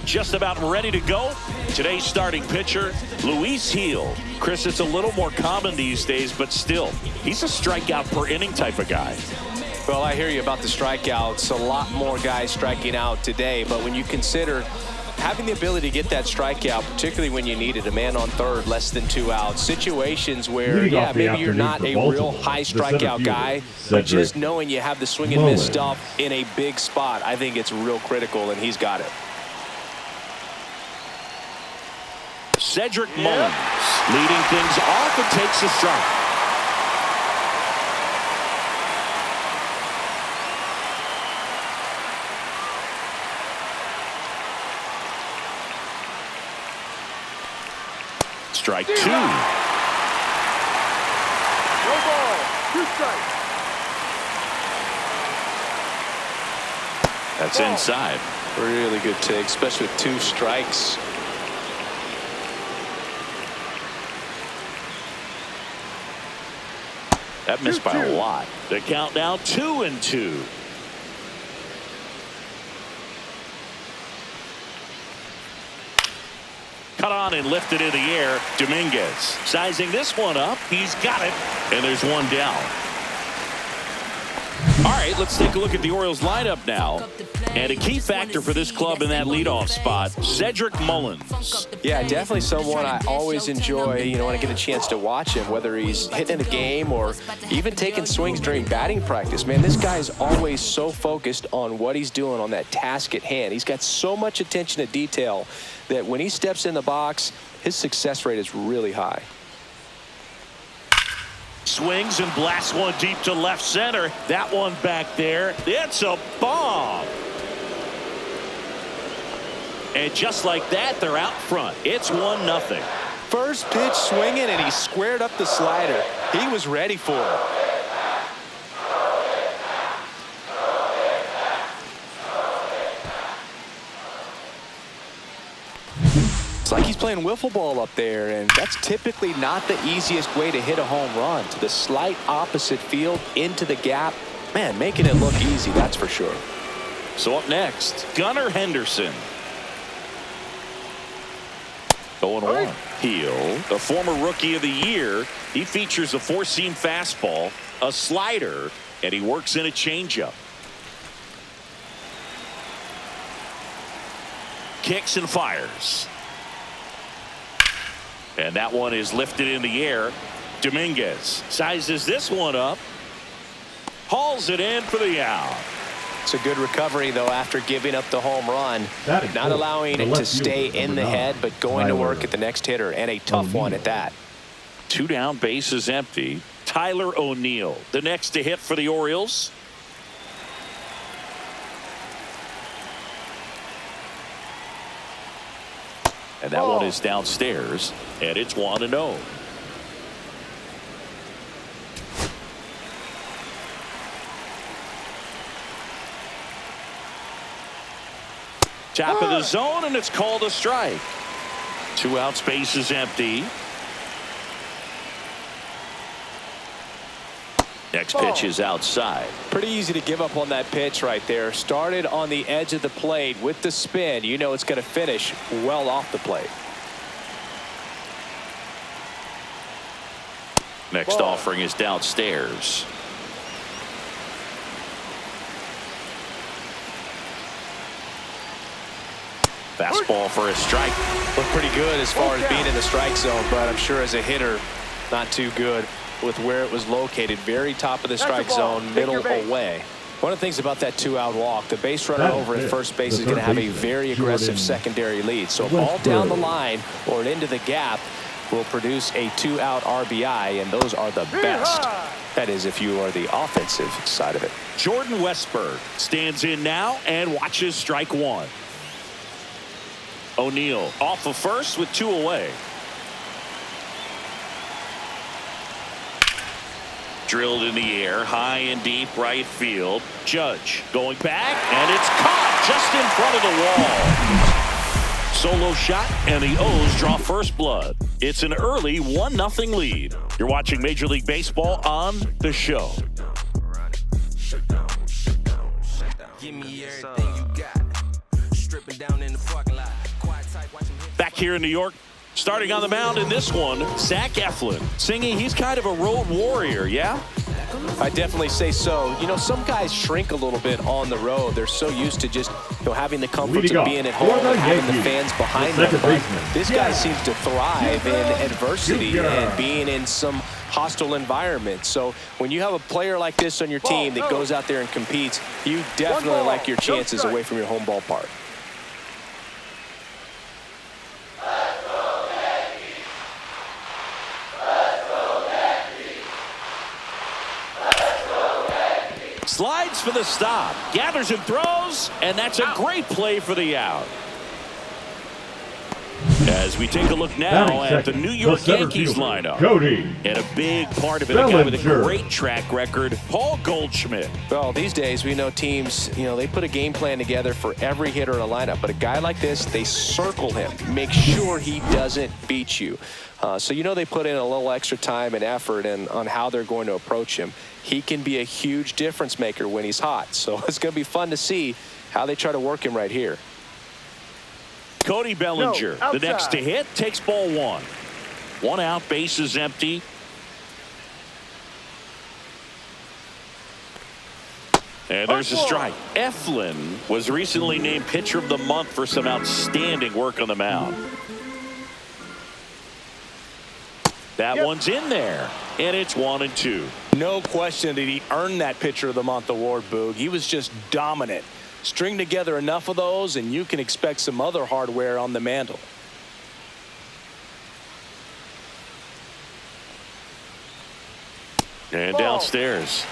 just about ready to go. Today's starting pitcher, Luis Gil. Chris, it's a little more common these days, but still, he's a strikeout per inning type of guy. Well, I hear you about the strikeouts. A lot more guys striking out today, but when you consider having the ability to get that strikeout, particularly when you need it, a man on third, less than 2 outs, situations where, yeah, maybe you're not a real high strikeout guy, but just knowing you have the swing and miss stuff in a big spot, I think it's real critical, and he's got it. Cedric Mullins leading things off and takes a strike. Strike 2. No ball. 2 strikes. That's inside. Really good take, especially with 2 strikes. That missed by a lot. The count now 2-2. Cut on and lifted in the air. Dominguez sizing this one up. He's got it. And there's one down. All right, let's take a look at the Orioles lineup now. And a key factor for this club in that leadoff spot, Cedric Mullins. Yeah, definitely someone I always enjoy, when I get a chance to watch him, whether he's hitting in a game or even taking swings during batting practice. Man, this guy is always so focused on what he's doing on that task at hand. He's got so much attention to detail that when he steps in the box, his success rate is really high. Swings and blasts one deep to left center. That one back there. It's a bomb. And just like that, they're out front. It's 1-0. First pitch swinging, and he squared up the slider. He was ready for it. It's like he's playing wiffle ball up there, and that's typically not the easiest way to hit a home run. To the slight opposite field, into the gap. Man, making it look easy, that's for sure. So up next, Gunnar Henderson. 0-1. Gil, the former Rookie of the Year. He features a 4-seam fastball, a slider, and he works in a changeup. Kicks and fires. And that one is lifted in the air. Dominguez sizes this one up. Hauls it in for the out. It's a good recovery, though, after giving up the home run. Not allowing it to stay in the head, but going to work at the next hitter, and a tough one at that. 2 down, bases empty. Tyler O'Neill, the next to hit for the Orioles. And that one is downstairs, and it's 1-0. Top of the zone, and it's called a strike. 2 outs, bases empty. Next pitch is outside. Pretty easy to give up on that pitch right there. Started on the edge of the plate with the spin. You know it's going to finish well off the plate. Next offering is downstairs. Fastball for a strike. Looked pretty good as far as being in the strike zone, but I'm sure as a hitter, not too good with where it was located. Very top of the strike zone, middle away. One of the things about that 2-out walk, the base runner over at first base is going to have a very aggressive secondary lead. So all down the line or into the gap will produce a 2-out RBI, and those are the best. That is, if you are the offensive side of it. Jordan Westberg stands in now and watches strike 1. O'Neill off of first with 2 away. Drilled in the air, high and deep right field. Judge going back, and it's caught just in front of the wall. Solo shot, and the O's draw first blood. It's an early 1-0 lead. You're watching Major League Baseball on The Show. Give me everything you got. Stripping down in the parking lot. Back here in New York, starting on the mound in this one, Zach Eflin. Singing, he's kind of a road warrior, yeah? I definitely say so. You know, some guys shrink a little bit on the road. They're so used to just, having the comforts of being at home and having the fans behind them. But this guy seems to thrive in adversity and being in some hostile environment. So when you have a player like this on your team that goes out there and competes, you definitely like your chances away from your home ballpark. Slides for the stop, gathers and throws, and that's a great play for the out. As we take a look now at the New York Yankees lineup. Cody. And a big part of it, a guy with a great track record, Paul Goldschmidt. Well, these days we know teams, they put a game plan together for every hitter in a lineup. But a guy like this, they circle him, make sure he doesn't beat you. So they put in a little extra time and effort on how they're going to approach him. He can be a huge difference maker when he's hot. So it's going to be fun to see how they try to work him right here. Cody Bellinger, the next to hit, takes ball one. One out, base is empty. And there's a strike. Eflin was recently named Pitcher of the Month for some outstanding work on the mound. That one's in there, and it's 1-2. No question that he earned that Pitcher of the Month award, Boog. He was just dominant. String together enough of those, and you can expect some other hardware on the mantle. And downstairs.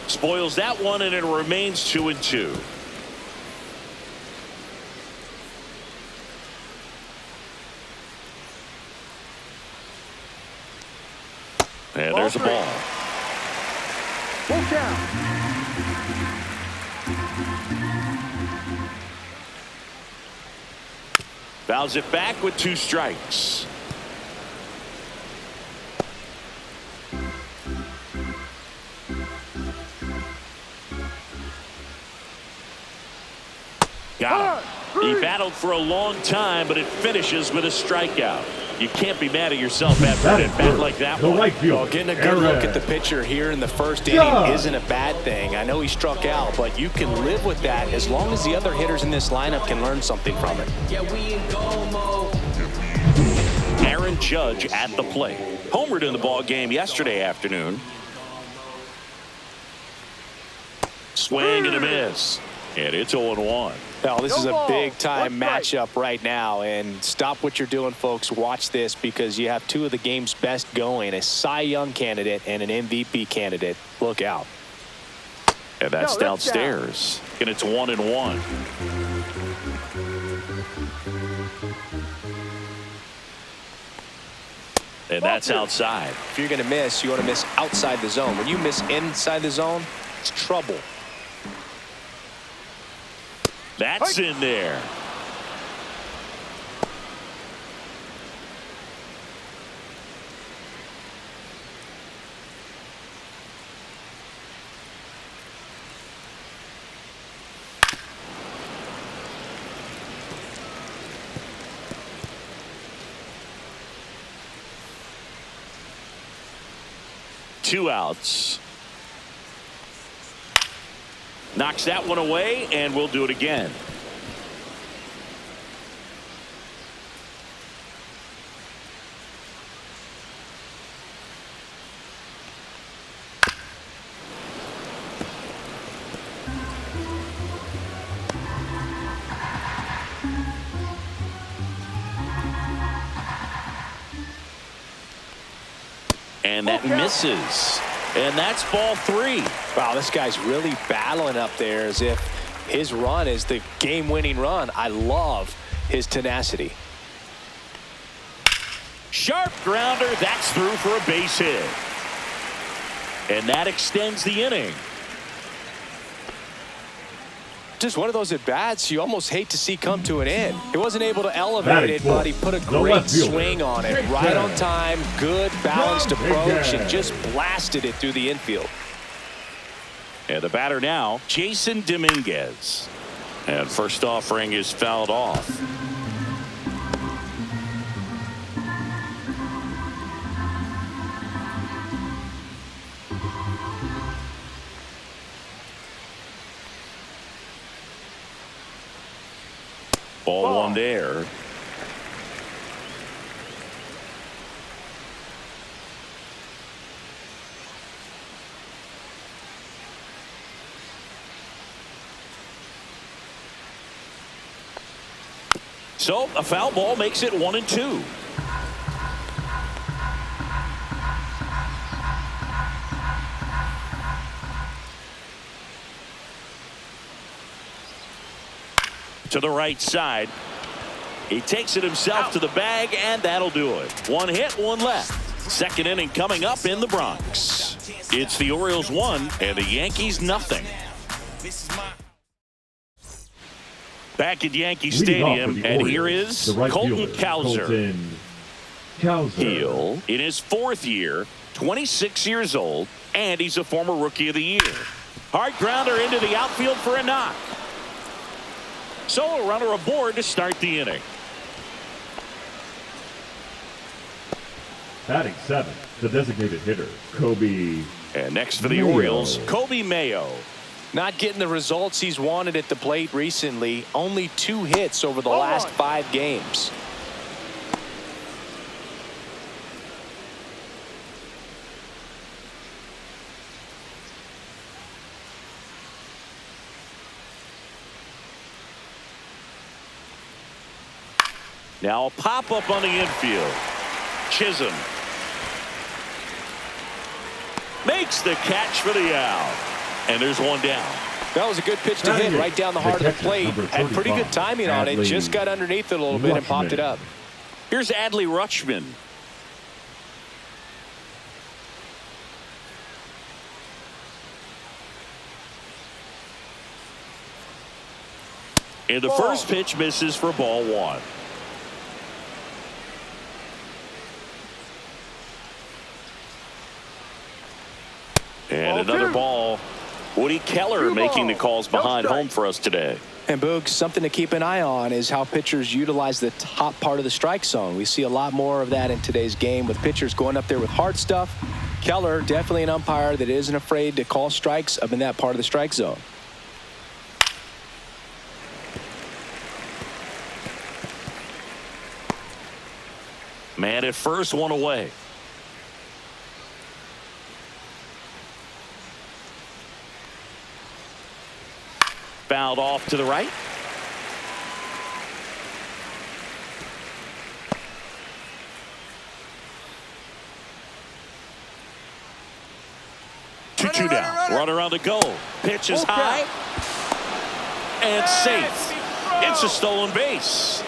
Spoils that one, and it remains 2-2. And there's a ball. Full count. Fouls it back with 2 strikes. Got him. He battled for a long time, but it finishes with a strikeout. You can't be mad at yourself after an at-bat like that one. Well, getting a good look at the pitcher here in the first inning isn't a bad thing. I know he struck out, but you can live with that as long as the other hitters in this lineup can learn something from it. Aaron Judge at the plate. Homered in the ball game yesterday afternoon. Swing and a miss. And it's 0-1. Well, this is a big-time matchup right now, and stop what you're doing, folks. Watch this, because you have 2 of the game's best going, a Cy Young candidate and an MVP candidate. Look out. And that's downstairs. And it's 1-1. And that's outside. If you're going to miss, you want to miss outside the zone. When you miss inside the zone, it's trouble. That's in there. Two outs. Knocks that one away, and we'll do it again. And that misses. And that's ball 3. Wow, this guy's really battling up there as if his run is the game-winning run. I love his tenacity. Sharp grounder. That's through for a base hit. And that extends the inning. Just one of those at-bats you almost hate to see come to an end. He wasn't able to elevate it, but he put a great swing on it. Right on time, good, balanced approach, and just blasted it through the infield. And the batter now, Jason Dominguez. And first offering is fouled off. Ball one there. So a foul ball makes it 1-2. To the right side. He takes it himself to the bag, and that'll do it. One hit, one left. Second inning coming up in the Bronx. It's the Orioles 1 and the Yankees nothing. Back at Yankee Stadium, and here is Colton Cowser. Heel in his 4th year, 26 years old, and he's a former Rookie of the Year. Hard grounder into the outfield for a knock. So a runner aboard to start the inning. Batting 7th, the designated hitter, Kobe. And next for the Orioles, Kobe Mayo. Not getting the results he's wanted at the plate recently. Only 2 hits over the last 5 games. Now a pop-up on the infield. Chisholm makes the catch for the out. And there's one down. That was a good pitch to hit right down the heart of the plate. Had pretty good timing on it. Just got underneath it a little bit and popped it up. Here's Adley Rutschman. And the first pitch misses for ball 1. And another ball. Woody Keller making the calls behind home for us today. And Boog, something to keep an eye on is how pitchers utilize the top part of the strike zone. We see a lot more of that in today's game with pitchers going up there with hard stuff. Keller, definitely an umpire that isn't afraid to call strikes up in that part of the strike zone. Man at first, one away. Fouled off to the right. Two down. Runner on the go. Pitch is high. And safe. It's a stolen base.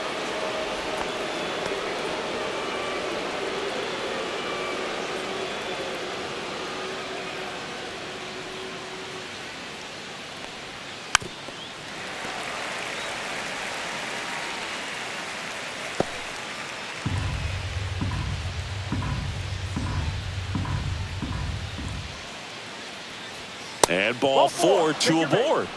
And ball 4, 2 aboard.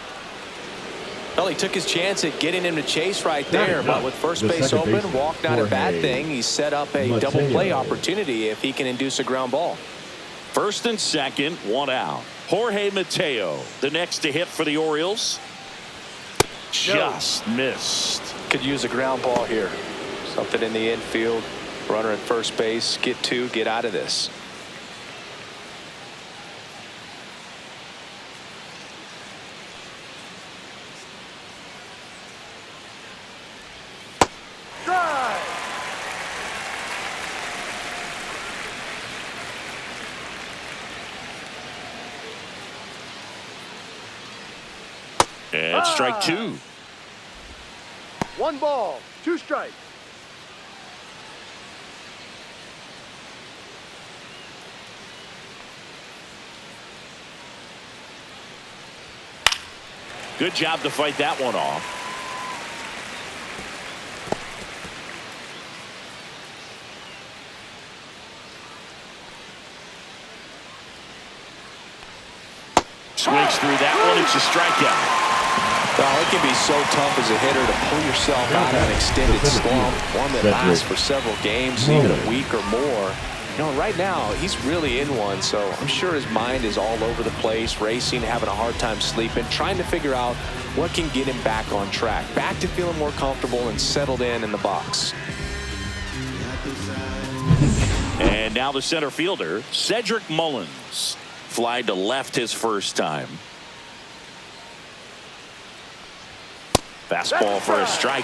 Well, he took his chance at getting him to chase right there, but with first base open, walk not a bad thing. He set up a double play opportunity if he can induce a ground ball. First and second, one out. Jorge Mateo, the next to hit for the Orioles. Just missed. Could use a ground ball here. Something in the infield. Runner at first base. Get 2, get out of this. And strike 2. 1 ball, 2 strikes. Good job to fight that one off. Swings through that one. It's a strikeout. Well, it can be so tough as a hitter to pull yourself out of an extended slump, one that lasts for several games, even a week or more. You know, right now, he's really in one, so I'm sure his mind is all over the place, racing, having a hard time sleeping, trying to figure out what can get him back on track, back to feeling more comfortable and settled in the box. And now the center fielder, Cedric Mullins. Fly to left his first time. Fastball for a strike.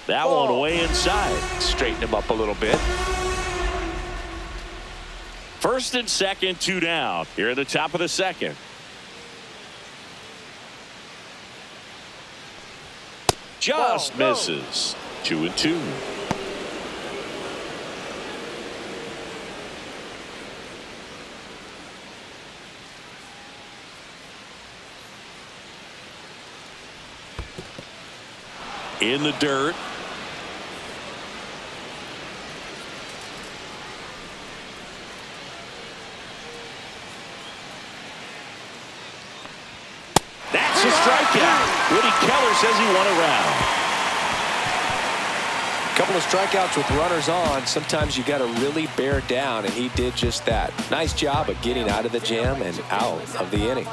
That one way inside. Straighten him up a little bit. First and second, 2 down. Here at the top of the second. Just misses. 2-2. In the dirt. That's a strikeout. Woody Keller says he won a round. A couple of strikeouts with runners on. Sometimes you got to really bear down, and he did just that. Nice job of getting out of the jam and out of the inning.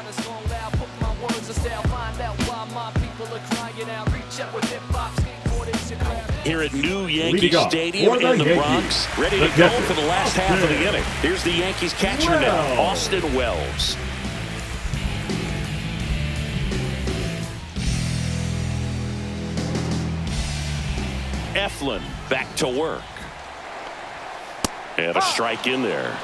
Here at New Yankee Stadium in the Bronx, ready to go for the last half of the inning. Here's the Yankees catcher now, Austin Wells. Eflin back to work. And a strike in there.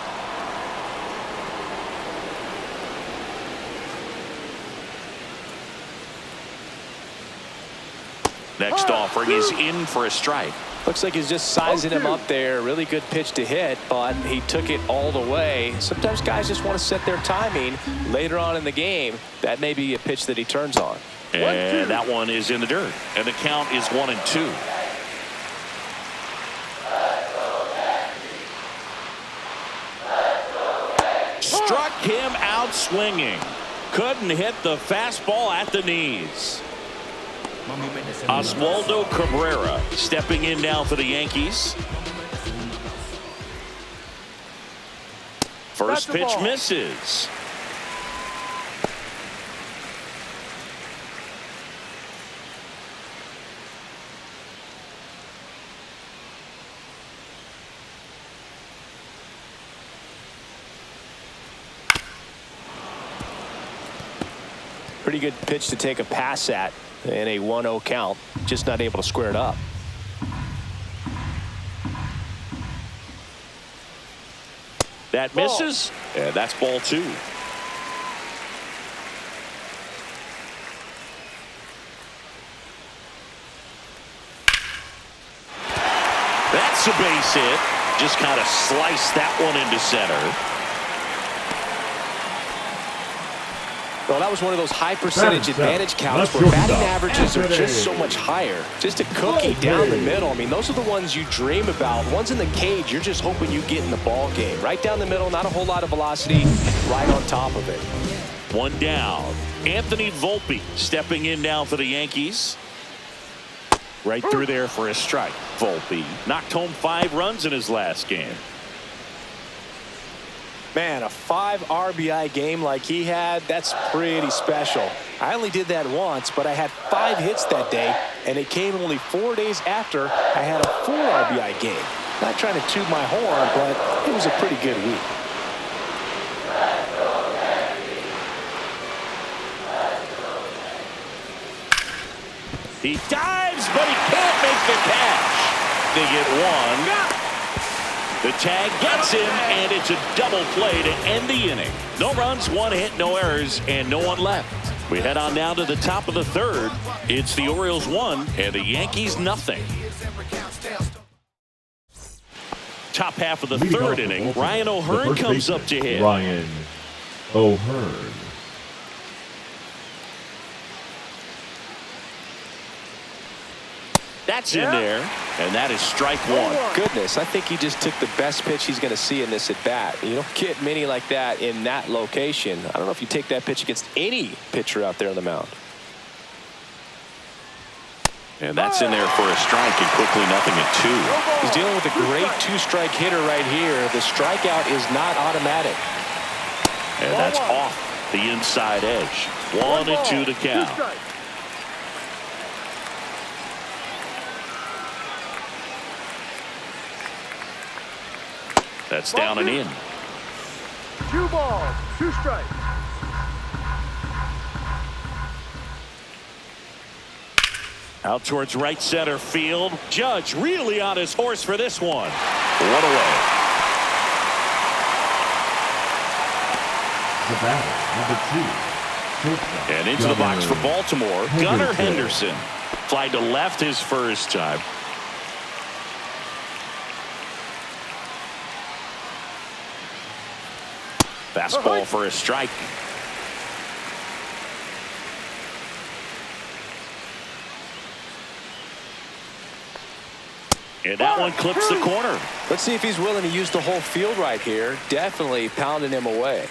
Next offering is in for a strike. Looks like he's just sizing him up there. Really good pitch to hit, but he took it all the way. Sometimes guys just want to set their timing later on in the game. That may be a pitch that he turns on. And that one is in the dirt. And the count is 1-2. Struck him out swinging. Couldn't hit the fastball at the knees. Oswaldo Cabrera stepping in now for the Yankees. First pitch misses. Pretty good pitch to take a pass at in a 1-0 count. Just not able to square it up. That misses, and that's ball 2. That's a base hit. Just kind of sliced that one into center. Well, that was one of those high percentage advantage counts where batting averages are just so much higher. Just a cookie down the middle. I mean, those are the ones you dream about. Ones in the cage, you're just hoping you get in the ball game. Right down the middle, not a whole lot of velocity, right on top of it. One down. Anthony Volpe stepping in now for the Yankees. Right through there for a strike. Volpe knocked home 5 runs in his last game. Man, a 5 RBI game like he had, that's pretty special. I only did that once, but I had 5 hits that day, and it came only 4 days after I had a 4 RBI game. Not trying to toot my horn, but it was a pretty good week. He dives, but he can't make the catch. They get one. The tag gets him, and it's a double play to end the inning. No runs, one hit, no errors, and no one left. We head on now to the top of the third. It's the Orioles 1 and the Yankees nothing. Top half of the third inning, Ryan O'Hearn comes up to hit. Ryan O'Hearn. That's in there, and that is strike one. Goodness, I think he just took the best pitch he's going to see in this at bat. You don't get many like that in that location. I don't know if you take that pitch against any pitcher out there on the mound. And that's in there for a strike, and quickly nothing at two. He's dealing with a great two-strike hitter right here. The strikeout is not automatic. And that's off the inside edge. 1-2 to count. That's down and in. 2 balls, 2 strikes. Out towards right center field. Judge really on his horse for this one. One away. The batter, number 2. Shortstop, And into the box for Baltimore, Gunnar Henderson. Fly to left his first time. Fastball for a strike. And that one clips the corner. Let's see if he's willing to use the whole field right here. Definitely pounding him away.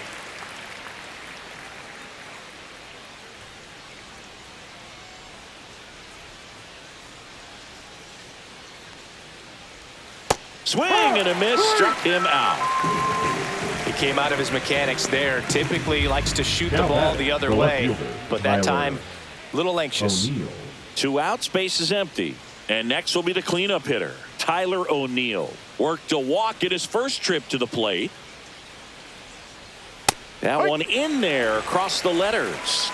Swing and a miss, struck him out. He came out of his mechanics there. Typically likes to shoot the ball the other way, but that time, a little anxious. 2 outs, base is empty. And next will be the cleanup hitter, Tyler O'Neill. Worked a walk at his first trip to the plate. That one in there across the letters.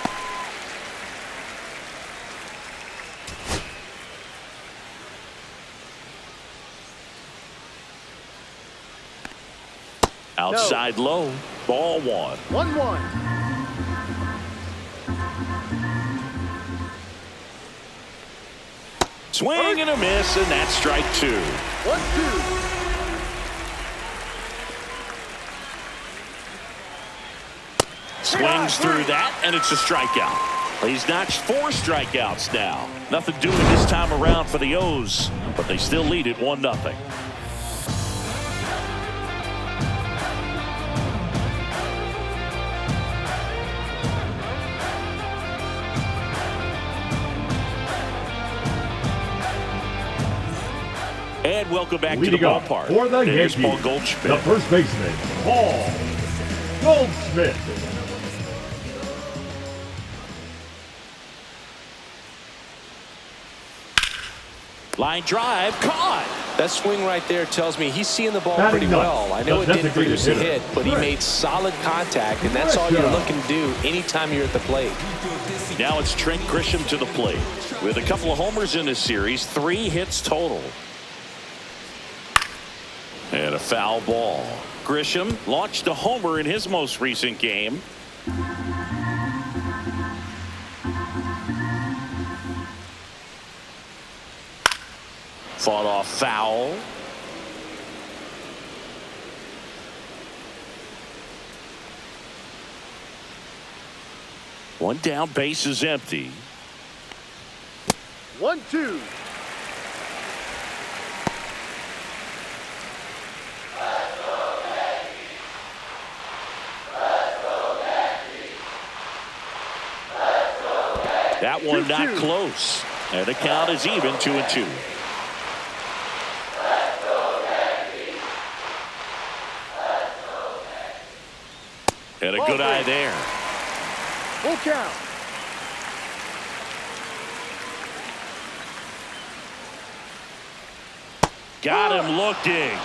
Outside low, ball 1. 1-1. Swing and a miss, and that's strike 2. 1-2. Swings through that, and it's a strikeout. He's notched 4 strikeouts now. Nothing doing this time around for the O's, but they still lead it 1-0. And welcome back to the ballpark. For the Here's Yankees, Paul Goldschmidt. the first baseman, Paul Goldschmidt. Line drive, caught. That swing right there tells me he's seeing the ball pretty well. I know it didn't produce a hit, but he made solid contact, and that's all you're looking to do anytime you're at the plate. Now it's Trent Grisham to the plate. With a couple of homers in this series, 3 hits total. And a foul ball. Grisham launched a homer in his most recent game. Fought off foul. One down, base is empty. 1-2. That one not close. And the count is even, 2-2. And a good eye there. Full count. Got him looking.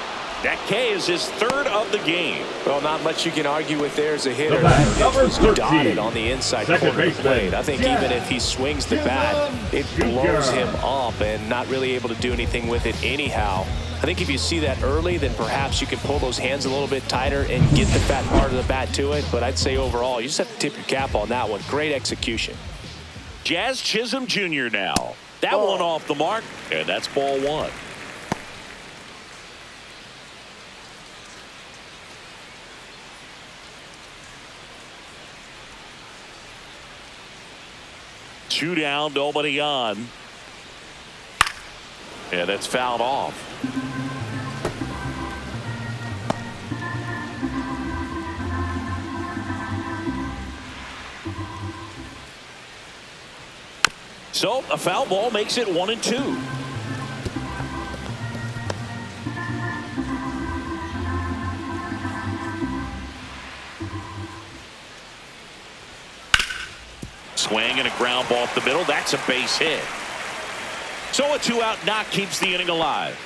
That K is his third of the game. Well, not much you can argue with there as a hitter. The bat, That number pitch was 13, dotted on the inside second corner of the baseman, plate. I think even if he swings the bat, it blows him up and not really able to do anything with it anyhow. I think if you see that early, then perhaps you can pull those hands a little bit tighter and get the fat part of the bat to it. But I'd say overall, you just have to tip your cap on that one. Great execution. Jazz Chisholm Jr. now. That one off the mark, and that's ball one. Two down, nobody on. Yeah, that's fouled off. So a foul ball makes it 1-2. Swing and a ground ball up the middle. That's a base hit. So a two-out knock keeps the inning alive.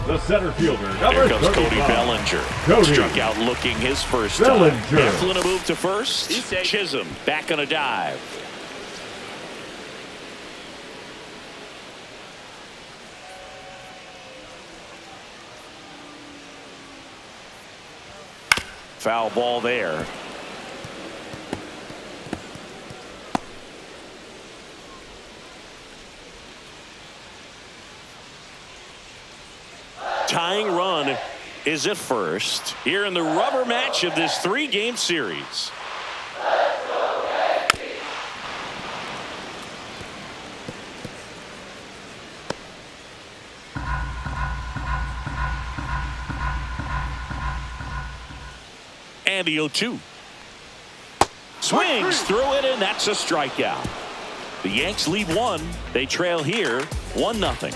The center fielder, number Here comes 35. Cody Bellinger. Cody. Struck out looking his first Bellinger. time. Eflin a move to first. Chisholm back on a dive. Foul ball there. Tying run is at first here in the rubber match of this three-game series. And the 0-2. Swings through it, and that's a strikeout. The Yanks lead one. They trail here 1-0.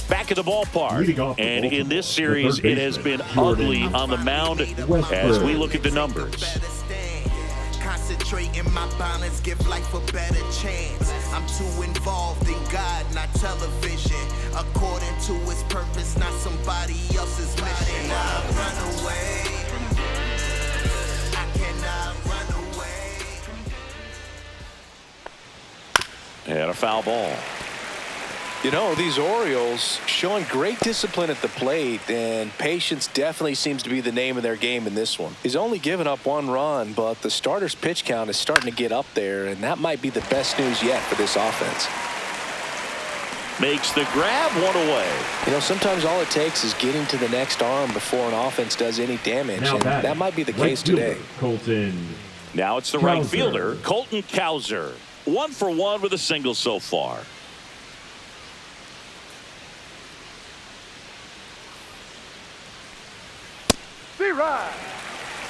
Back at the ballpark, and in this series it has been ugly on the mound as we look at the numbers. Concentrating my balance, give life a better chance. I'm too involved in God, not television. According to his purpose, not somebody else's mission. I run away. I cannot run away. And a foul ball. You know, these Orioles showing great discipline at the plate, and patience definitely seems to be the name of their game in this one. He's only given up one run, but the starter's pitch count is starting to get up there, and that might be the best news yet for this offense. Makes the grab, one away. You know, sometimes all it takes is getting to the next arm before an offense does any damage, and that might be the case today. Colton. Now it's the right fielder, Colton Cowser. 1 for 1 with a single so far.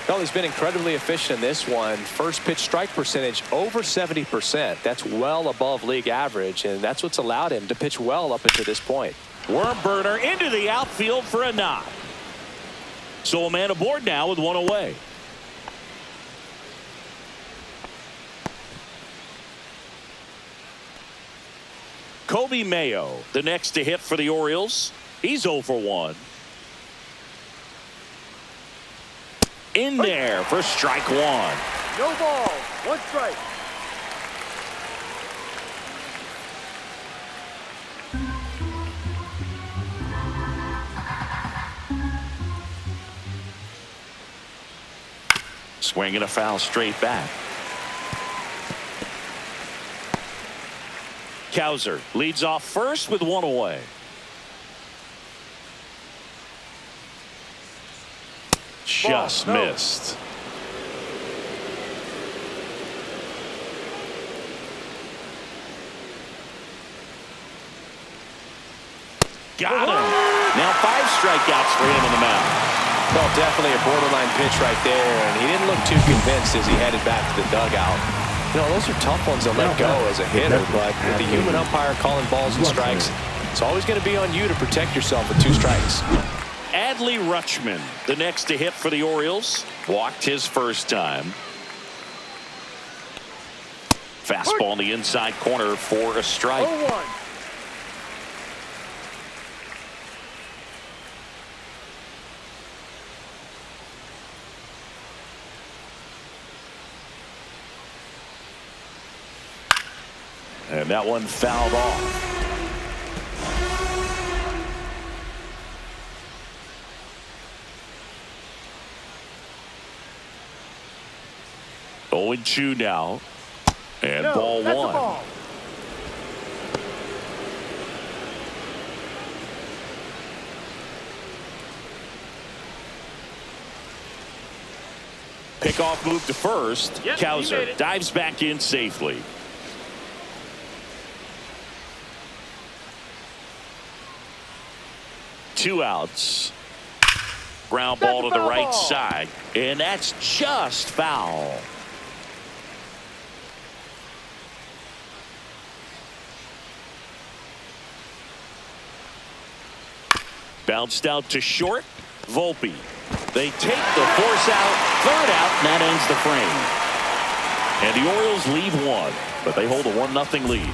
Well, he's been incredibly efficient in this one. First pitch strike percentage over 70%. That's well above league average, and that's what's allowed him to pitch well up until this point. Worm burner into the outfield for a knock. So a man aboard now with one away. Kobe Mayo, the next to hit for the Orioles. He's 0 for 1. In there for strike one. No ball, 1 strike. Swinging a foul straight back. Cowser leads off first with one away. Just missed. Got him. Now 5 strikeouts for him on the mound. Well, definitely a borderline pitch right there, and he didn't look too convinced as he headed back to the dugout. You know, those are tough ones to let go as a hitter, but with the human umpire calling balls and strikes, it's always going to be on you to protect yourself with 2 strikes. Adley Rutschman, the next to hit for the Orioles. Walked his first time. Fastball in the inside corner for a strike. 0-1. And that one fouled off. Oh, 0-2 now. And No, ball that's a one. ball. Pickoff move to first. Yep, he made Cowser it. dives back in safely. Two outs. Ground ball to the foul right ball. side. And that's just foul. Bounced out to short. Volpe. They take the force out. Third out. And that ends the frame. And the Orioles leave one. But they hold a 1-0 lead.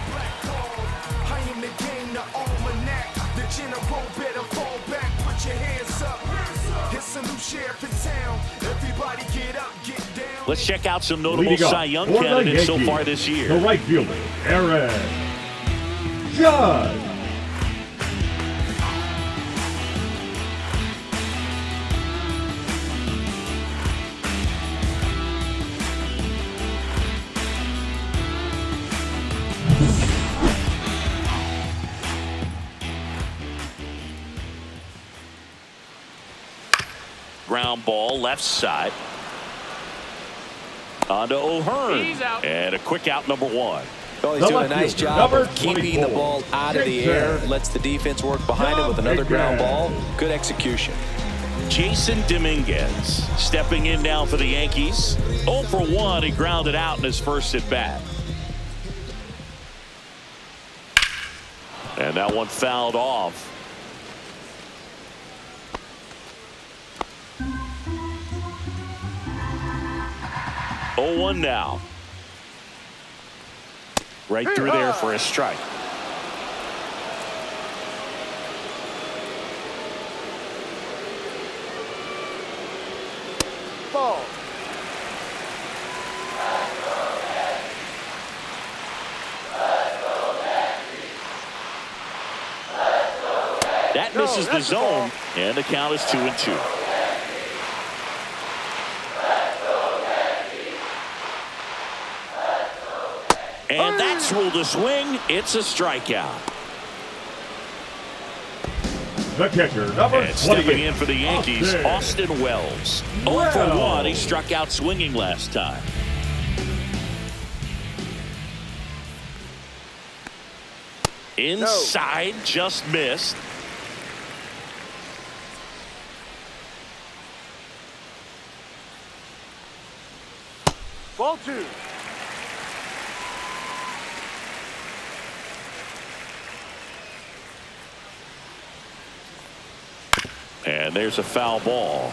Let's check out some notable Leading up Cy Young for the candidates so Yankees, far this year. The right fielder, Aaron Judge. Ground ball left side. On to O'Hearn. He's out. And a quick out, number one. Well, he's The doing a left nice fielder, job number of keeping the 24, ball out of the Jason. air. Lets the defense work behind him with another ground ball. Good execution. Jason Dominguez stepping in now for the Yankees. 0 for 1. He grounded out in his first at bat. And that one fouled off. Oh, 1 now. Right through there for a strike. Ball. That No, misses the that's a ball. zone, and the count is 2-2. And that's ruled a swing. It's a strikeout. The catcher, number And stepping 28, in for the Yankees, Austin Wells. 0 for 1. He struck out swinging last time. Inside, just missed. Ball 2. And there's a foul ball.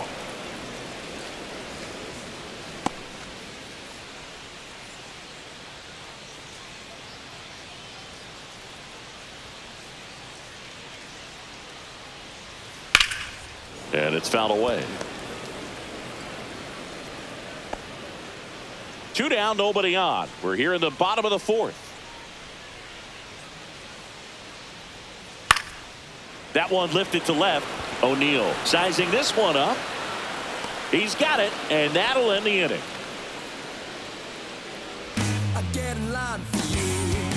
And it's fouled away. 2 down, nobody on. We're here in the bottom of the 4th. That one lifted to left. O'Neill sizing this one up. He's got it, and that'll end the inning. I get in line for you.